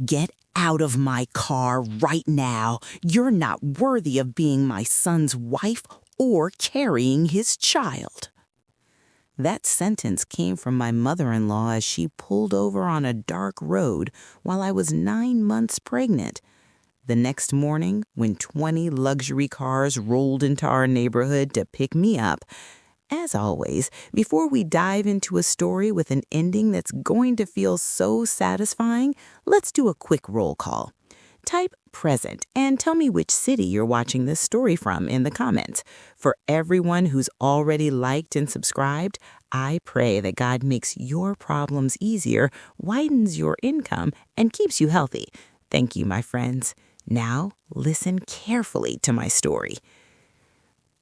Get out of my car right now. You're not worthy of being my son's wife or carrying his child. That sentence came from my mother-in-law as she pulled over on a dark road while I was 9 months pregnant. The next morning, when 20 luxury cars rolled into our neighborhood to pick me up, as always, before we dive into a story with an ending that's going to feel so satisfying, let's do a quick roll call. Type present and tell me which city you're watching this story from in the comments. For everyone who's already liked and subscribed, I pray that God makes your problems easier, widens your income, and keeps you healthy. Thank you, my friends. Now, listen carefully to my story.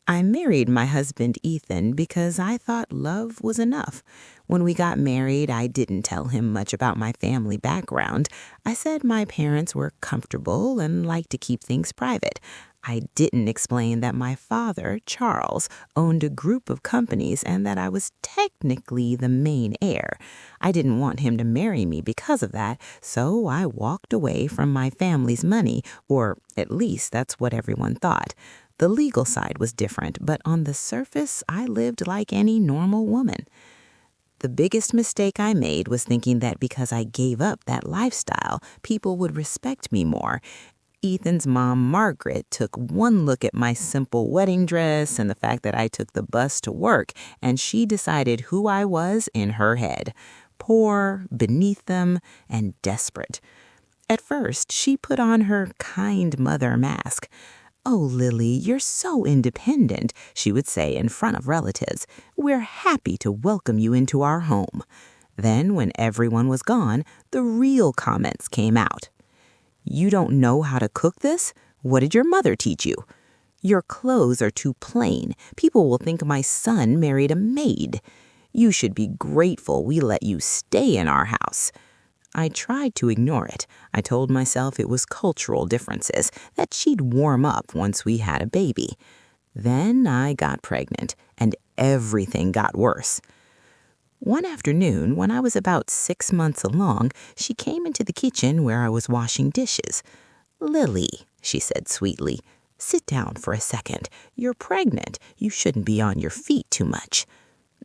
I married my husband Ethan because I thought love was enough. When we got married, I didn't tell him much about my family background. I said my parents were comfortable and liked to keep things private. I didn't explain that my father, Charles, owned a group of companies and that I was technically the main heir. I didn't want him to marry me because of that, so I walked away from my family's money, or at least that's what everyone thought. The legal side was different, but on the surface, I lived like any normal woman. The biggest mistake I made was thinking that because I gave up that lifestyle, people would respect me more. Ethan's mom, Margaret, took one look at my simple wedding dress and the fact that I took the bus to work, and she decided who I was in her head. Poor, beneath them, and desperate. At first, she put on her kind mother mask. "Oh, Lily, you're so independent," she would say in front of relatives. "We're happy to welcome you into our home." Then, when everyone was gone, the real comments came out. "You don't know how to cook this? What did your mother teach you? Your clothes are too plain. People will think my son married a maid. You should be grateful we let you stay in our house." I tried to ignore it. I told myself it was cultural differences, that she'd warm up once we had a baby. Then I got pregnant, and everything got worse. One afternoon, when I was about 6 months along, she came into the kitchen where I was washing dishes. "Lily," she said sweetly, "sit down for a second. You're pregnant. You shouldn't be on your feet too much."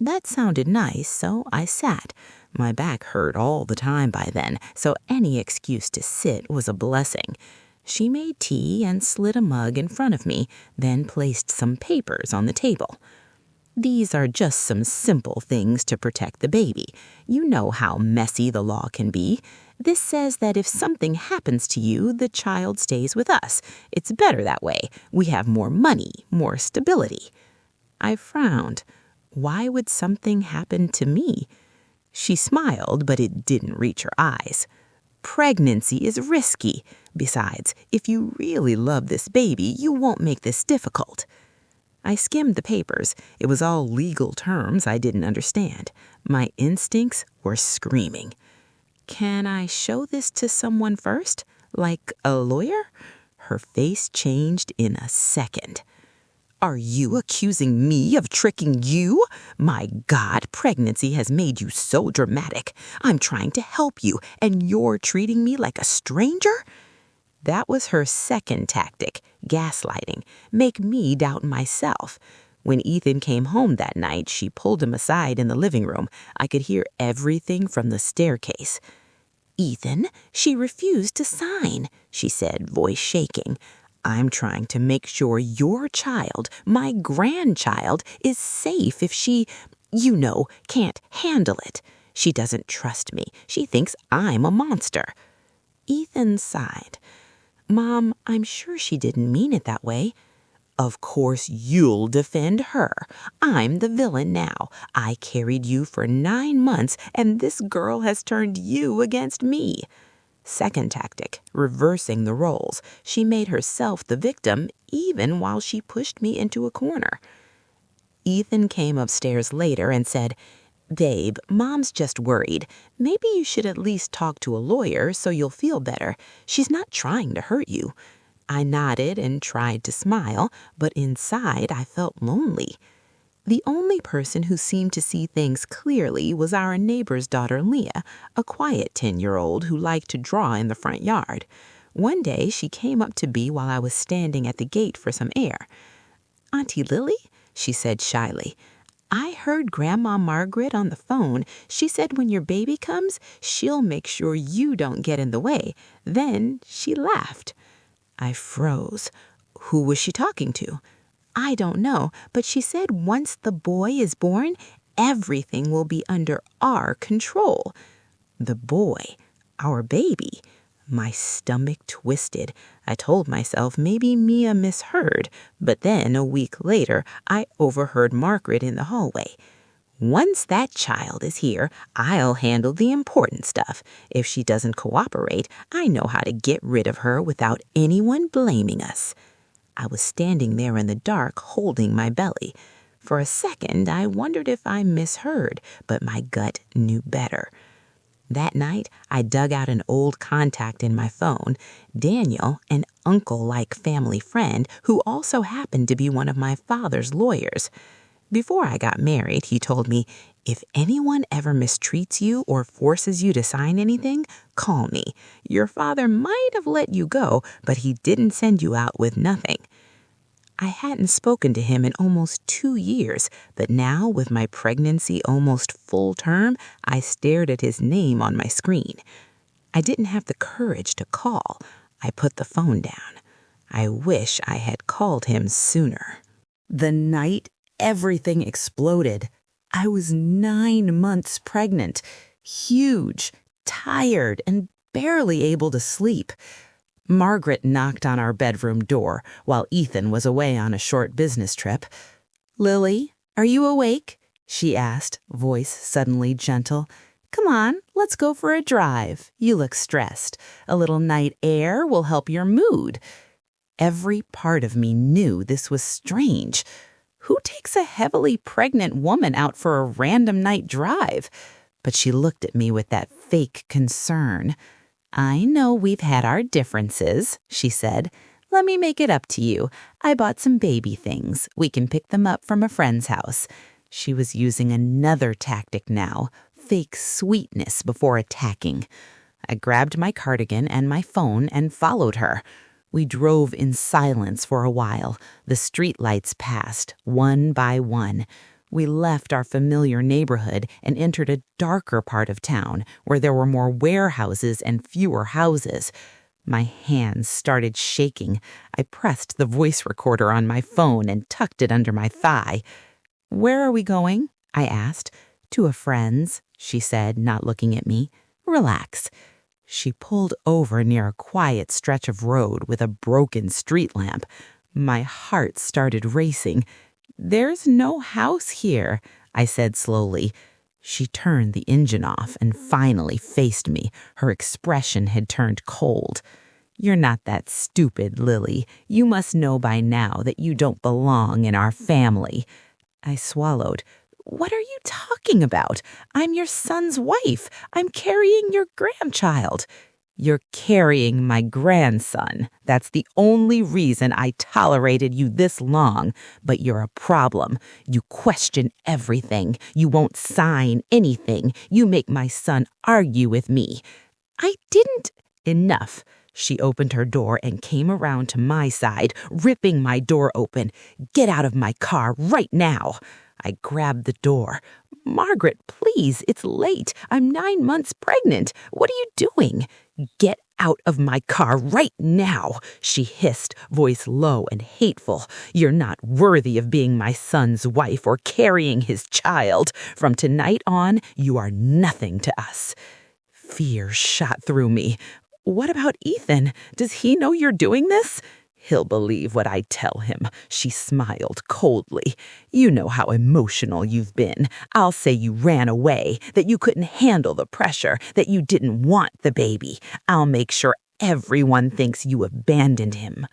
That sounded nice, so I sat. My back hurt all the time by then, so any excuse to sit was a blessing. She made tea and slid a mug in front of me, then placed some papers on the table. "These are just some simple things to protect the baby. You know how messy the law can be. This says that if something happens to you, the child stays with us. It's better that way. We have more money, more stability." I frowned. Why would something happen to me? She smiled, but it didn't reach her eyes. "Pregnancy is risky. Besides, if you really love this baby, you won't make this difficult." I skimmed the papers. It was all legal terms I didn't understand. My instincts were screaming. "Can I show this to someone first? Like a lawyer?" Her face changed in a second. "Are you accusing me of tricking you? My God, pregnancy has made you so dramatic. I'm trying to help you, and you're treating me like a stranger?" That was her second tactic, gaslighting, make me doubt myself. When Ethan came home that night, she pulled him aside in the living room. I could hear everything from the staircase. "Ethan, she refused to sign," she said, voice shaking. "I'm trying to make sure your child, my grandchild, is safe if she, can't handle it. She doesn't trust me. She thinks I'm a monster." Ethan sighed. "Mom, I'm sure she didn't mean it that way." "Of course you'll defend her. I'm the villain now. I carried you for 9 months, and this girl has turned you against me." Second tactic, reversing the roles. She made herself the victim, even while she pushed me into a corner. Ethan came upstairs later and said, "Babe, Mom's just worried. Maybe you should at least talk to a lawyer so you'll feel better. She's not trying to hurt you." I nodded and tried to smile, but inside I felt lonely. The only person who seemed to see things clearly was our neighbor's daughter, Leah, a quiet 10-year-old who liked to draw in the front yard. One day, she came up to Bea while I was standing at the gate for some air. "Auntie Lily," she said shyly, "I heard Grandma Margaret on the phone. She said when your baby comes, she'll make sure you don't get in the way." Then she laughed. I froze. Who was she talking to? "I don't know, but she said once the boy is born, everything will be under our control." The boy, our baby. My stomach twisted. I told myself maybe Mia misheard, but then a week later, I overheard Margaret in the hallway. "Once that child is here, I'll handle the important stuff. If she doesn't cooperate, I know how to get rid of her without anyone blaming us." I was standing there in the dark, holding my belly. For a second, I wondered if I misheard, but my gut knew better. That night, I dug out an old contact in my phone, Daniel, an uncle-like family friend who also happened to be one of my father's lawyers. Before I got married, he told me, "If anyone ever mistreats you or forces you to sign anything, call me. Your father might have let you go, but he didn't send you out with nothing." I hadn't spoken to him in almost 2 years, but now, with my pregnancy almost full term, I stared at his name on my screen. I didn't have the courage to call. I put the phone down. I wish I had called him sooner. The night everything exploded, I was 9 months pregnant, huge, tired, and barely able to sleep. Margaret knocked on our bedroom door while Ethan was away on a short business trip. "Lily, are you awake?" she asked, voice suddenly gentle. "Come on, let's go for a drive. You look stressed. A little night air will help your mood." Every part of me knew this was strange. Who takes a heavily pregnant woman out for a random night drive? But she looked at me with that fake concern. "I know we've had our differences," she said. "Let me make it up to you. I bought some baby things. We can pick them up from a friend's house." She was using another tactic now, fake sweetness before attacking. I grabbed my cardigan and my phone and followed her. We drove in silence for a while. The streetlights passed, one by one. We left our familiar neighborhood and entered a darker part of town where there were more warehouses and fewer houses. My hands started shaking. I pressed the voice recorder on my phone and tucked it under my thigh. "Where are we going?" I asked. "To a friend's," she said, not looking at me. "Relax." She pulled over near a quiet stretch of road with a broken street lamp. My heart started racing. "There's no house here," I said slowly. She turned the engine off and finally faced me. Her expression had turned cold. "You're not that stupid, Lily. You must know by now that you don't belong in our family." I swallowed. "What are you talking about? I'm your son's wife. I'm carrying your grandchild." "You're carrying my grandson. That's the only reason I tolerated you this long. But you're a problem. You question everything. You won't sign anything. You make my son argue with me." "I didn't." "Enough." She opened her door and came around to my side, ripping my door open. "Get out of my car right now." I grabbed the door. "Margaret, please, it's late. I'm 9 months pregnant. What are you doing?" "Get out of my car right now," she hissed, voice low and hateful. "You're not worthy of being my son's wife or carrying his child. From tonight on, you are nothing to us." Fear shot through me. "What about Ethan? Does he know you're doing this?" "He'll believe what I tell him." She smiled coldly. "You know how emotional you've been. I'll say you ran away, that you couldn't handle the pressure, that you didn't want the baby. I'll make sure everyone thinks you abandoned him."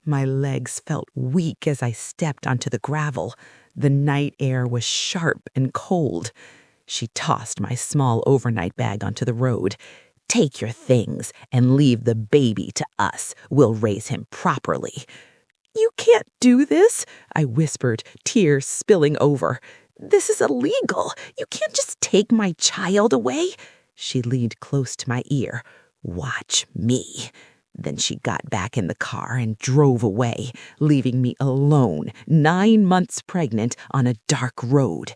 My legs felt weak as I stepped onto the gravel. The night air was sharp and cold. She tossed my small overnight bag onto the road. "Take your things and leave the baby to us. We'll raise him properly." "You can't do this," I whispered, tears spilling over. "This is illegal. You can't just take my child away." She leaned close to my ear. "Watch me." Then she got back in the car and drove away, leaving me alone, 9 months pregnant, on a dark road.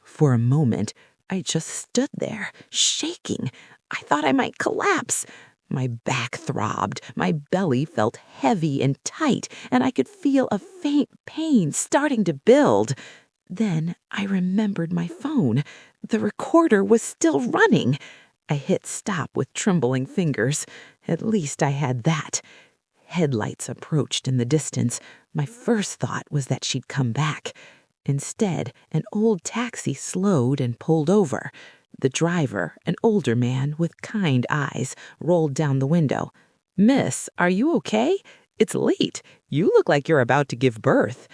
For a moment, I just stood there, shaking. I thought I might collapse. My back throbbed, my belly felt heavy and tight, and I could feel a faint pain starting to build. Then I remembered my phone. The recorder was still running. I hit stop with trembling fingers. At least I had that. Headlights approached in the distance. My first thought was that she'd come back. Instead, an old taxi slowed and pulled over. The driver, an older man with kind eyes, rolled down the window. "Miss, are you okay? It's late. You look like you're about to give birth."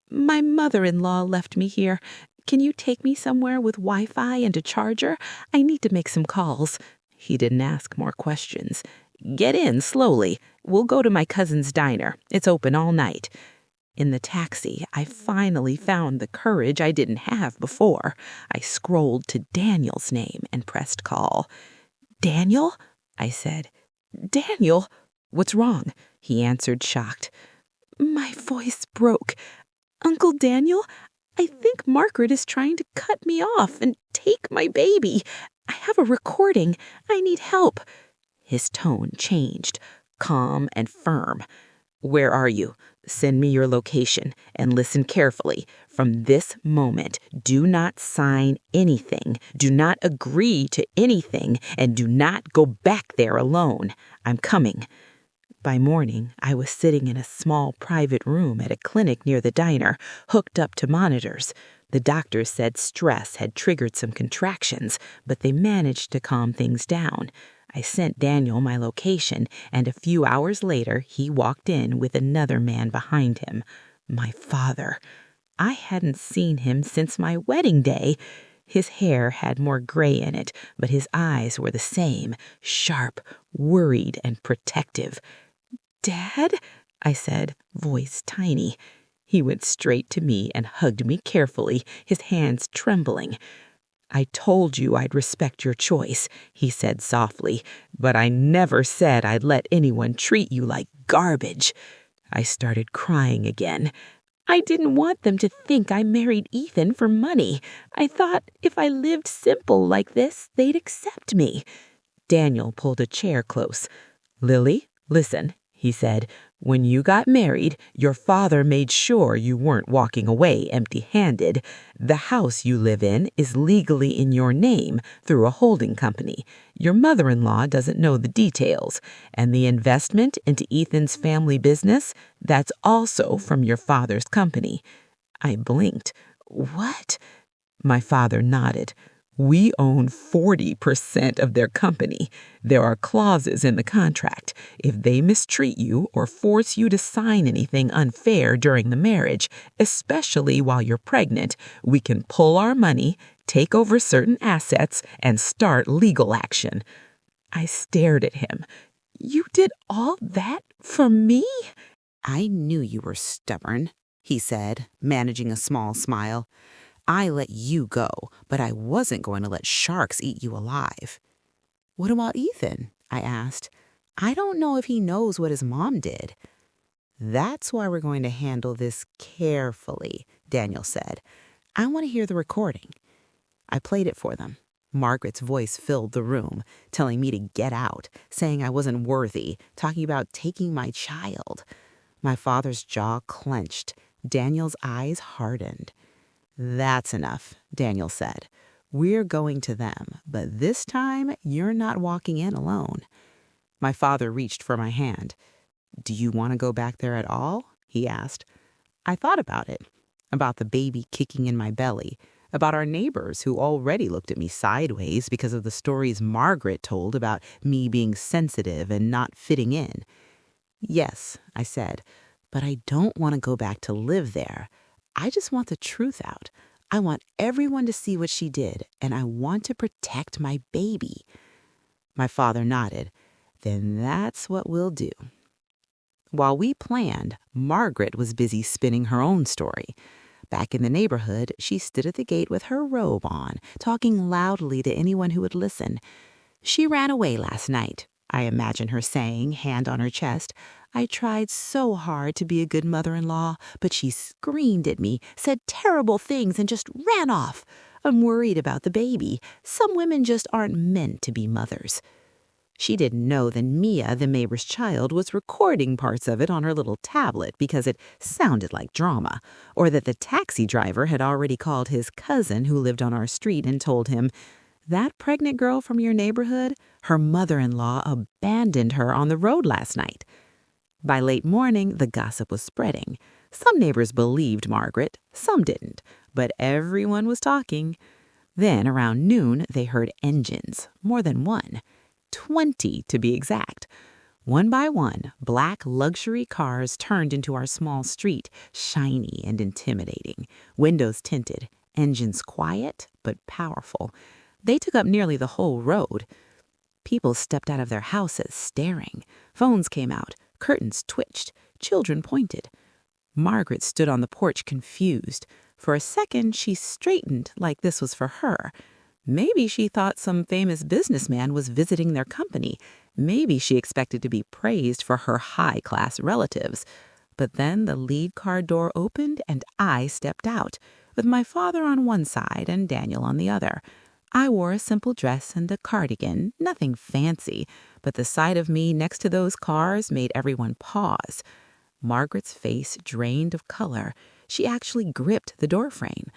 My mother-in-law left me here. Can you take me somewhere with Wi-Fi and a charger? I need to make some calls." He didn't ask more questions. "Get in slowly. We'll go to my cousin's diner. It's open all night." In the taxi, I finally found the courage I didn't have before. I scrolled to Daniel's name and pressed call. "Daniel?" I said. "Daniel? What's wrong?" He answered, shocked. My voice broke. "Uncle Daniel, I think Margaret is trying to cut me off and take my baby. I have a recording. I need help." His tone changed, calm and firm. "Where are you? Send me your location and listen carefully. From this moment, do not sign anything, do not agree to anything, and do not go back there alone. I'm coming." By morning, I was sitting in a small private room at a clinic near the diner, hooked up to monitors. The doctors said stress had triggered some contractions, but they managed to calm things down. I sent Daniel my location, and a few hours later, he walked in with another man behind him. My father. I hadn't seen him since my wedding day. His hair had more gray in it, but his eyes were the same, sharp, worried, and protective. "Dad?" I said, voice tiny. He went straight to me and hugged me carefully, his hands trembling. "I told you I'd respect your choice," he said softly, "but I never said I'd let anyone treat you like garbage." I started crying again. I didn't want them to think I married Ethan for money. I thought if I lived simple like this, they'd accept me. Daniel pulled a chair close. "Lily, listen," he said. "When you got married, your father made sure you weren't walking away empty-handed. The house you live in is legally in your name through a holding company. Your mother-in-law doesn't know the details. And the investment into Ethan's family business, that's also from your father's company." I blinked. "What?" My father nodded. "We own 40% of their company. There are clauses in the contract. If they mistreat you or force you to sign anything unfair during the marriage, especially while you're pregnant, we can pull our money, take over certain assets, and start legal action." I stared at him. "You did all that for me?" "I knew you were stubborn," he said, managing a small smile. "I let you go, but I wasn't going to let sharks eat you alive." "What about Ethan?" I asked. "I don't know if he knows what his mom did." "That's why we're going to handle this carefully," Daniel said. "I want to hear the recording." I played it for them. Margaret's voice filled the room, telling me to get out, saying I wasn't worthy, talking about taking my child. My father's jaw clenched. Daniel's eyes hardened. "That's enough," Daniel said. "We're going to them, but this time you're not walking in alone." My father reached for my hand. "Do you want to go back there at all?" he asked. I thought about it, about the baby kicking in my belly, about our neighbors who already looked at me sideways because of the stories Margaret told about me being sensitive and not fitting in. "Yes," I said, "but I don't want to go back to live there. I just want the truth out. I want everyone to see what she did, and I want to protect my baby." My father nodded. "Then that's what we'll do." While we planned, Margaret was busy spinning her own story. Back in the neighborhood, she stood at the gate with her robe on, talking loudly to anyone who would listen. "She ran away last night," I imagine her saying, hand on her chest. "I tried so hard to be a good mother-in-law, but she screamed at me, said terrible things, and just ran off. I'm worried about the baby. Some women just aren't meant to be mothers." She didn't know that Mia, the neighbor's child, was recording parts of it on her little tablet because it sounded like drama, or that the taxi driver had already called his cousin who lived on our street and told him, "That pregnant girl from your neighborhood, her mother-in-law abandoned her on the road last night." By late morning, the gossip was spreading. Some neighbors believed Margaret, some didn't, but everyone was talking. Then, around noon, they heard engines, more than one. 20 to be exact. One by one, black luxury cars turned into our small street, shiny and intimidating, windows tinted, engines quiet but powerful. They took up nearly the whole road. People stepped out of their houses, staring. Phones came out, curtains twitched, children pointed. Margaret stood on the porch confused. For a second, she straightened like this was for her. Maybe she thought some famous businessman was visiting their company. Maybe she expected to be praised for her high-class relatives. But then the lead car door opened and I stepped out, with my father on one side and Daniel on the other. I wore a simple dress and a cardigan, nothing fancy, but the sight of me next to those cars made everyone pause. Margaret's face drained of color. She actually gripped the doorframe.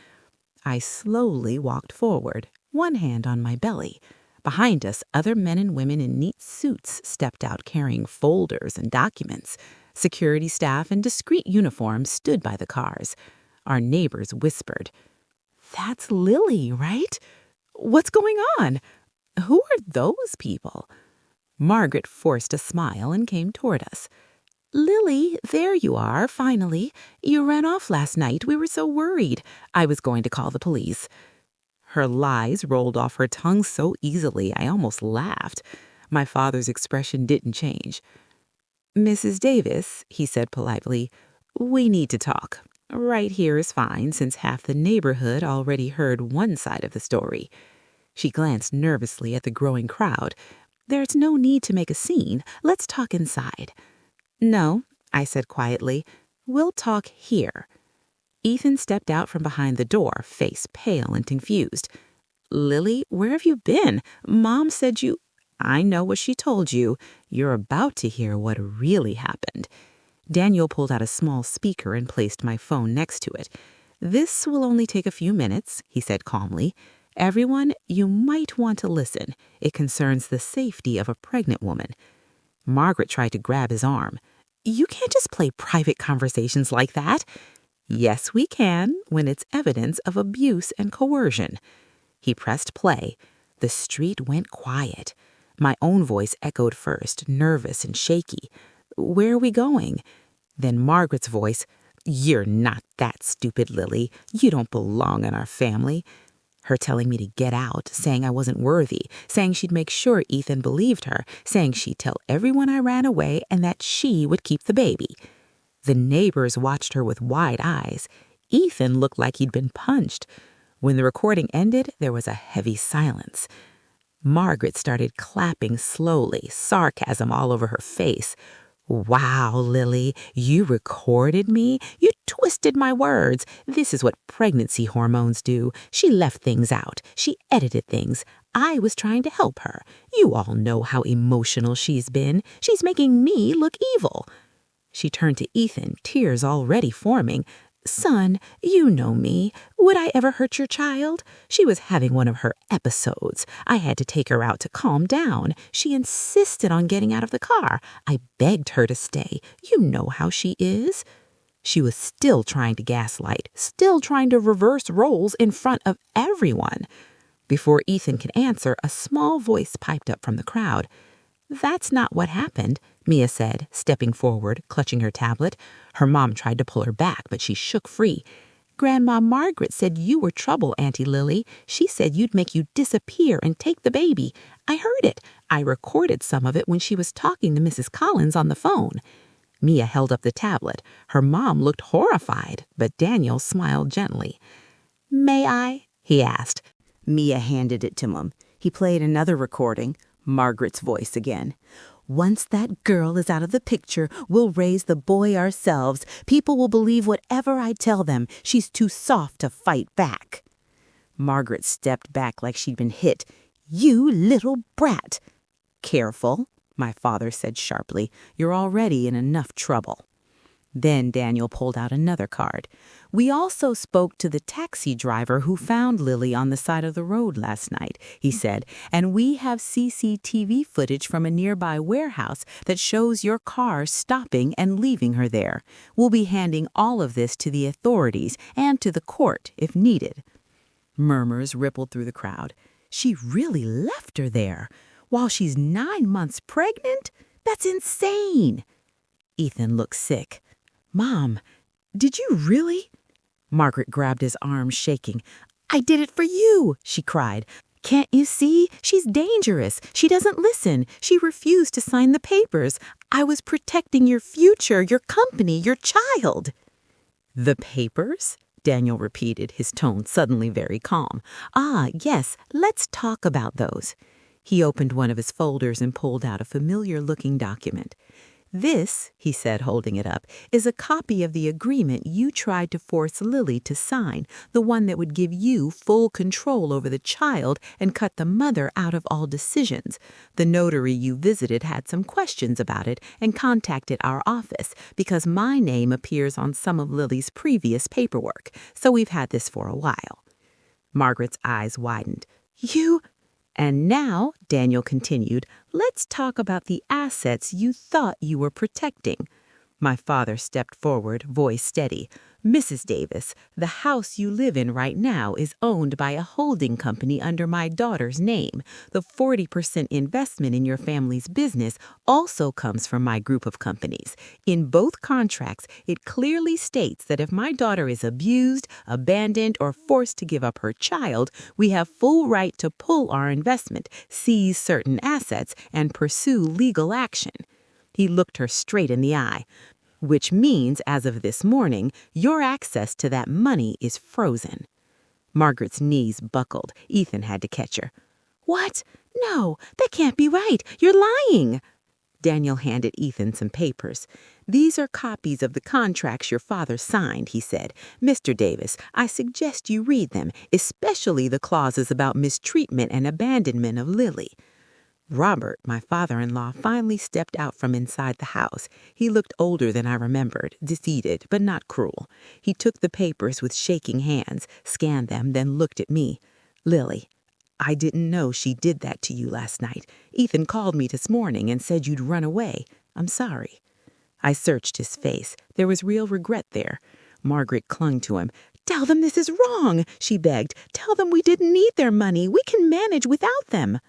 I slowly walked forward, one hand on my belly. Behind us, other men and women in neat suits stepped out carrying folders and documents. Security staff in discreet uniforms stood by the cars. Our neighbors whispered, "That's Lily, right? What's going on? Who are those people?" Margaret forced a smile and came toward us. "Lily, there you are, finally. You ran off last night. We were so worried. I was going to call the police." Her lies rolled off her tongue so easily I almost laughed. My father's expression didn't change. "Mrs. Davis," he said politely, "we need to talk. Right here is fine, since half the neighborhood already heard one side of the story." She glanced nervously at the growing crowd. "There's no need to make a scene. Let's talk inside." "No," I said quietly. "We'll talk here." Ethan stepped out from behind the door, face pale and confused. "Lily, where have you been? Mom said you—" "I know what she told you. You're about to hear what really happened." Daniel pulled out a small speaker and placed my phone next to it. "This will only take a few minutes," he said calmly. "Everyone, you might want to listen. It concerns the safety of a pregnant woman." Margaret tried to grab his arm. "You can't just play private conversations like that." "Yes, we can, when it's evidence of abuse and coercion." He pressed play. The street went quiet. My own voice echoed first, nervous and shaky. "Where are we going?" Then Margaret's voice, "You're not that stupid, Lily. You don't belong in our family." Her telling me to get out, saying I wasn't worthy, saying she'd make sure Ethan believed her, saying she'd tell everyone I ran away and that she would keep the baby. The neighbors watched her with wide eyes. Ethan looked like he'd been punched. When the recording ended, there was a heavy silence. Margaret started clapping slowly, sarcasm all over her face. "Wow, Lily, you recorded me? You twisted my words. This is what pregnancy hormones do. She left things out. She edited things. I was trying to help her. You all know how emotional she's been. She's making me look evil." She turned to Ethan, tears already forming. "Son, you know me. Would I ever hurt your child? She was having one of her episodes. I had to take her out to calm down. She insisted on getting out of the car. I begged her to stay. You know how she is." She was still trying to gaslight, still trying to reverse roles in front of everyone. Before Ethan could answer, a small voice piped up from the crowd. "That's not what happened," Mia said, stepping forward, clutching her tablet. Her mom tried to pull her back, but she shook free. "Grandma Margaret said you were trouble, Auntie Lily. She said you'd make you disappear and take the baby. I heard it. I recorded some of it when she was talking to Mrs. Collins on the phone." Mia held up the tablet. Her mom looked horrified, but Daniel smiled gently. "May I?" he asked. Mia handed it to him. He played another recording, Margaret's voice again. "Once that girl is out of the picture, we'll raise the boy ourselves. People will believe whatever I tell them. She's too soft to fight back." Margaret stepped back like she'd been hit. "You little brat!" "Careful," my father said sharply. "You're already in enough trouble." Then Daniel pulled out another card. "We also spoke to the taxi driver who found Lily on the side of the road last night," he said, "and we have CCTV footage from a nearby warehouse that shows your car stopping and leaving her there. We'll be handing all of this to the authorities and to the court if needed." Murmurs rippled through the crowd. "She really left her there? While she's 9 months pregnant? That's insane!" Ethan looked sick. "Mom, did you really?" Margaret grabbed his arm, shaking. "I did it for you," she cried. "Can't you see? She's dangerous. She doesn't listen. She refused to sign the papers. I was protecting your future, your company, your child." "The papers?" Daniel repeated, his tone suddenly very calm. "Ah, yes, let's talk about those." He opened one of his folders and pulled out a familiar-looking document. "This," he said, holding it up, "is a copy of the agreement you tried to force Lily to sign, the one that would give you full control over the child and cut the mother out of all decisions. The notary you visited had some questions about it and contacted our office because my name appears on some of Lily's previous paperwork, so we've had this for a while." Margaret's eyes widened. "You—" "And now," Daniel continued, "let's talk about the assets you thought you were protecting." My father stepped forward, voice steady. "Mrs. Davis, the house you live in right now is owned by a holding company under my daughter's name. The 40% investment in your family's business also comes from my group of companies. In both contracts, it clearly states that if my daughter is abused, abandoned, or forced to give up her child, we have full right to pull our investment, seize certain assets, and pursue legal action." He looked her straight in the eye. "Which means, as of this morning, your access to that money is frozen." Margaret's knees buckled. Ethan had to catch her. "What? No, that can't be right. You're lying." Daniel handed Ethan some papers. "These are copies of the contracts your father signed," he said. "Mr. Davis, I suggest you read them, especially the clauses about mistreatment and abandonment of Lily." Robert, my father-in-law, finally stepped out from inside the house. He looked older than I remembered, defeated, but not cruel. He took the papers with shaking hands, scanned them, then looked at me. "Lily, I didn't know she did that to you last night. Ethan called me this morning and said you'd run away. I'm sorry." I searched his face. There was real regret there. Margaret clung to him. "Tell them this is wrong," she begged. "Tell them we didn't need their money. We can manage without them."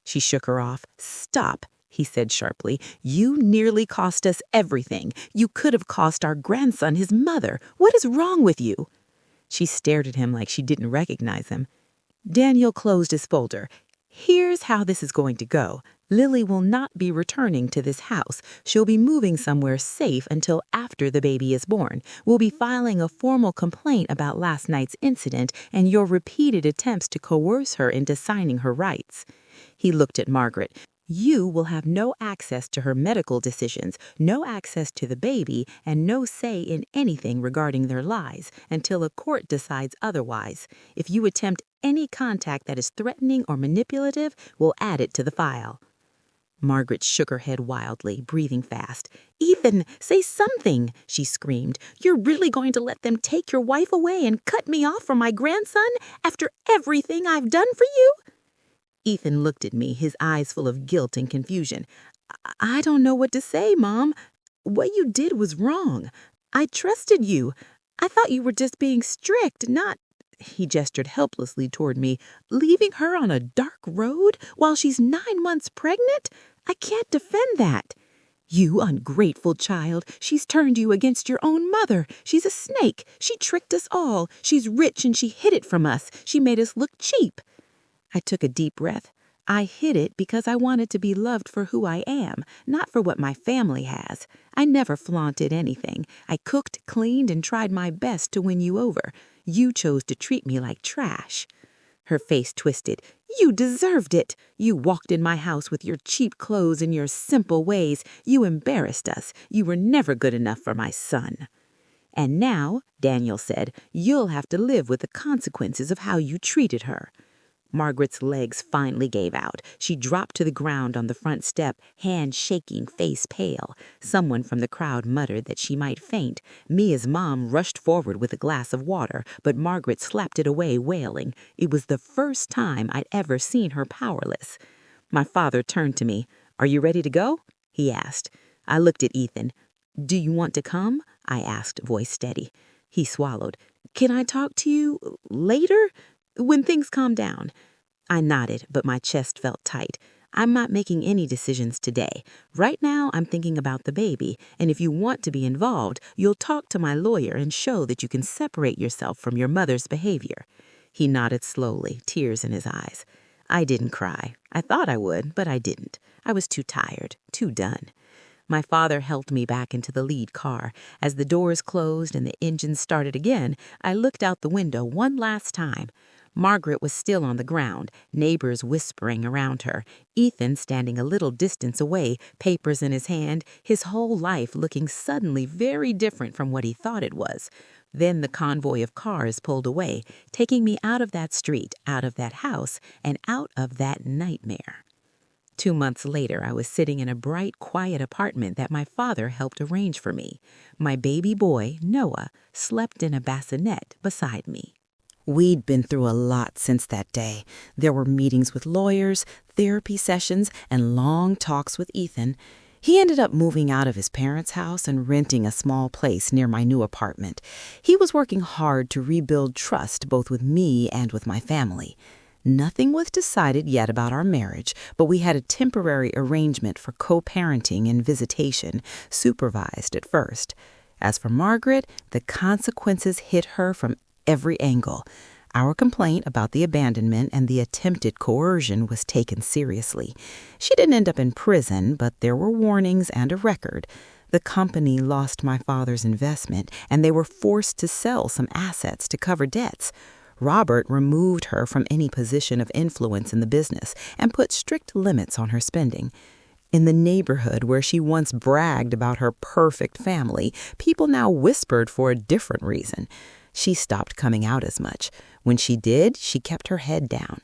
She shook her off. "Stop," he said sharply. "You nearly cost us everything. You could have cost our grandson his mother. What is wrong with you?" She stared at him like she didn't recognize him. Daniel closed his folder. "Here's how this is going to go. Lily will not be returning to this house. She'll be moving somewhere safe until after the baby is born. We'll be filing a formal complaint about last night's incident and your repeated attempts to coerce her into signing her rights." He looked at Margaret. "You will have no access to her medical decisions, no access to the baby, and no say in anything regarding their lives until a court decides otherwise. If you attempt any contact that is threatening or manipulative, we'll add it to the file." Margaret shook her head wildly, breathing fast. "Ethan, say something," she screamed. "You're really going to let them take your wife away and cut me off from my grandson after everything I've done for you?" Ethan looked at me, his eyes full of guilt and confusion. I don't know what to say, Mom. What you did was wrong. I trusted you. I thought you were just being strict, not—" He gestured helplessly toward me. "Leaving her on a dark road while she's 9 months pregnant? I can't defend that." "You ungrateful child. She's turned you against your own mother. She's a snake. She tricked us all. She's rich and she hid it from us. She made us look cheap." I took a deep breath. I hid it because I wanted to be loved for who I am, not for what my family has. I never flaunted anything. I cooked, cleaned, and tried my best to win you over. You chose to treat me like trash." Her face twisted. "You deserved it. You walked in my house with your cheap clothes and your simple ways. You embarrassed us. You were never good enough for my son." "And now," Daniel said, "you'll have to live with the consequences of how you treated her." Margaret's legs finally gave out. She dropped to the ground on the front step, hand shaking, face pale. Someone from the crowd muttered that she might faint. Mia's mom rushed forward with a glass of water, but Margaret slapped it away, wailing. It was the first time I'd ever seen her powerless. My father turned to me. "Are you ready to go?" he asked. I looked at Ethan. "Do you want to come?" I asked, voice steady. He swallowed. "Can I talk to you later? When things calm down?" I nodded, but my chest felt tight. "I'm not making any decisions today. Right now, I'm thinking about the baby, and if you want to be involved, you'll talk to my lawyer and show that you can separate yourself from your mother's behavior." He nodded slowly, tears in his eyes. I didn't cry. I thought I would, but I didn't. I was too tired, too done. My father helped me back into the lead car. As the doors closed and the engine started again, I looked out the window one last time. Margaret was still on the ground, neighbors whispering around her. Ethan standing a little distance away, papers in his hand, his whole life looking suddenly very different from what he thought it was. Then the convoy of cars pulled away, taking me out of that street, out of that house, and out of that nightmare. 2 months later, I was sitting in a bright, quiet apartment that my father helped arrange for me. My baby boy, Noah, slept in a bassinet beside me. We'd been through a lot since that day. There were meetings with lawyers, therapy sessions, and long talks with Ethan. He ended up moving out of his parents' house and renting a small place near my new apartment. He was working hard to rebuild trust both with me and with my family. Nothing was decided yet about our marriage, but we had a temporary arrangement for co-parenting and visitation, supervised at first. As for Margaret, the consequences hit her from every angle. Our complaint about the abandonment and the attempted coercion was taken seriously. She didn't end up in prison, but there were warnings and a record. The company lost my father's investment, and they were forced to sell some assets to cover debts. Robert removed her from any position of influence in the business and put strict limits on her spending. In the neighborhood where she once bragged about her perfect family, people now whispered for a different reason. She stopped coming out as much. When she did, she kept her head down.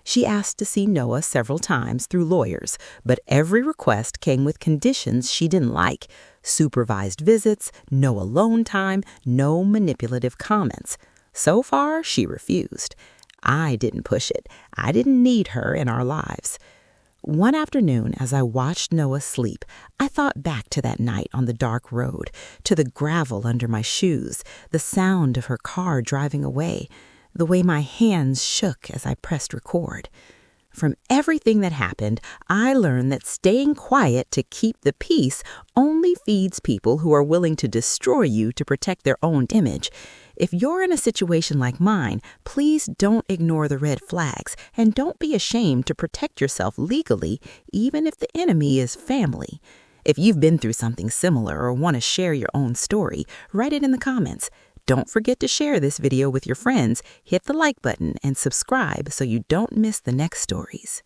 She asked to see Noah several times through lawyers, but every request came with conditions she didn't like. Supervised visits, no alone time, no manipulative comments. So far, she refused. I didn't push it. I didn't need her in our lives. One afternoon, as I watched Noah sleep, I thought back to that night on the dark road, to the gravel under my shoes, the sound of her car driving away, the way my hands shook as I pressed record. From everything that happened, I learned that staying quiet to keep the peace only feeds people who are willing to destroy you to protect their own image. If you're in a situation like mine, please don't ignore the red flags and don't be ashamed to protect yourself legally, even if the enemy is family. If you've been through something similar or want to share your own story, write it in the comments. Don't forget to share this video with your friends, hit the like button, and subscribe so you don't miss the next stories.